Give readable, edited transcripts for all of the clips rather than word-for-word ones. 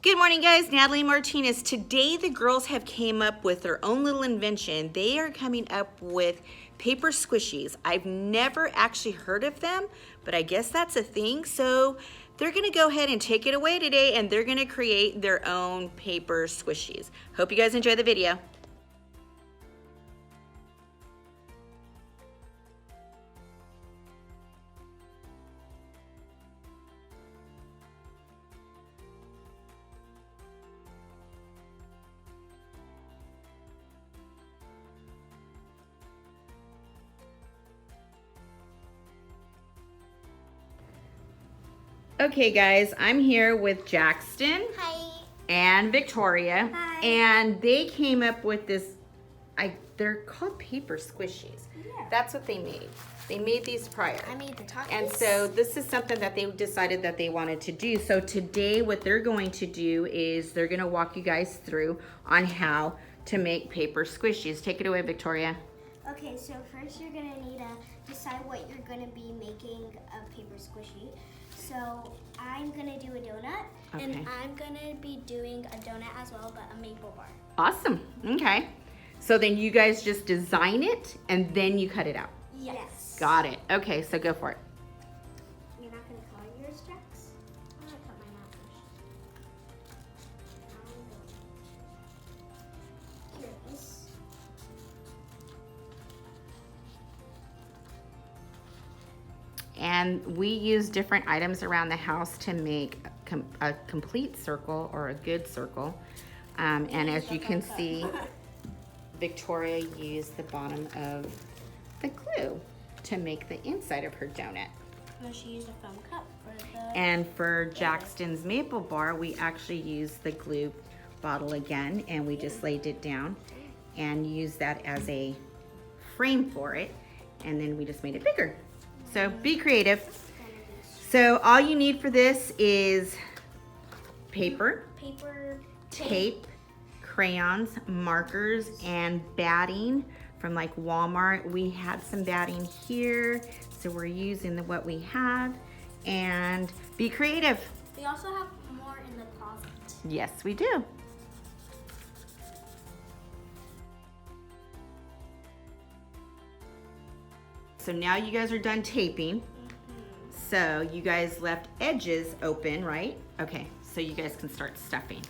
Good morning, guys. Natalie Martinez. Today the girls have came up with their own little invention. They are coming up with paper squishies. I've never actually heard of them, but I guess that's a thing. So they're gonna go ahead and take it away today and they're gonna create their own paper squishies. Hope you guys enjoy the video. Okay guys, I'm here with Jackson. Hi. And Victoria. Hi. And they came up with this, they're called paper squishies. Yeah. That's what they made. They made these prior. I made the Takis. And so this is something that they decided that they wanted to do. So today what they're going to do is they're gonna walk you guys through on how to make paper squishies. Take it away, Victoria. Okay, so first you're gonna need to decide what you're gonna be making a paper squishy. So I'm gonna do a donut, and I'm gonna be doing a donut as well, but a maple bar. Awesome, okay. So then you guys just design it and then you cut it out. Yes. Got it. Okay, so go for it. You're not gonna color yours, Jax? I'm gonna cut mine out first. Here it is. And we use different items around the house to make a complete circle or a good circle. And as you can see, Victoria used the bottom of the glue to make the inside of her donut. No, she used a foam cup for the... And for Jackson's maple bar, we actually used the glue bottle again, and we just laid it down and used that as a frame for it. And then we just made it bigger. So be creative. So all you need for this is paper, tape, crayons, markers, and batting from like Walmart. We had some batting here, so we're using what we have. And be creative. We also have more in the closet. Yes, we do. So now you guys are done taping. So you guys left edges open, right? Okay, so you guys can start stuffing.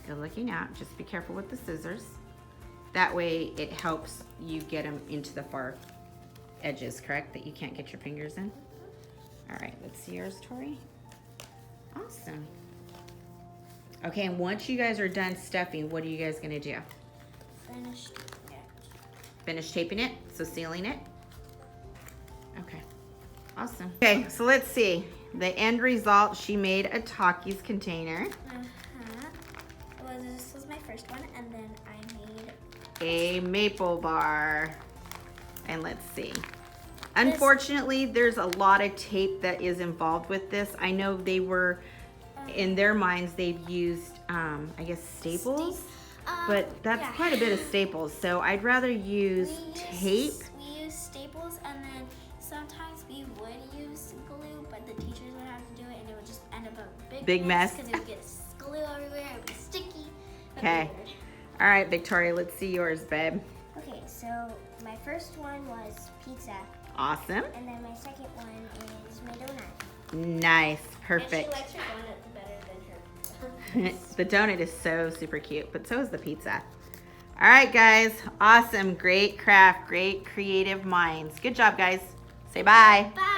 Good looking out, just be careful with the scissors. That way it helps you get them into the far edges, correct? That you can't get your fingers in. All right, let's see yours, Tori. Awesome. Okay, and once you guys are done stuffing, what are you guys gonna do? Finish taping it. Finish taping it, so sealing it. Okay, awesome. Okay, so let's see. The end result, she made a Takis container. Well, this was my first one, and then I made a maple bar. And let's see. Unfortunately, there's a lot of tape that is involved with this. I know they were, in their minds, they've used, I guess, staples. But that's quite a bit of staples, so I'd rather use tape. We use staples, and then sometimes we would use glue, but the teachers would have to do it, and it would just end up a big mess. Because it would get glue everywhere, it would be sticky. Okay. All right, Victoria, let's see yours, babe. Okay, so my first one was pizza. Awesome. And then my second one is my donut. Nice, perfect. And she likes her donut better than her. The donut is so super cute, but so is the pizza. All right, guys. Awesome. Great craft. Great creative minds. Good job, guys. Say bye. Bye.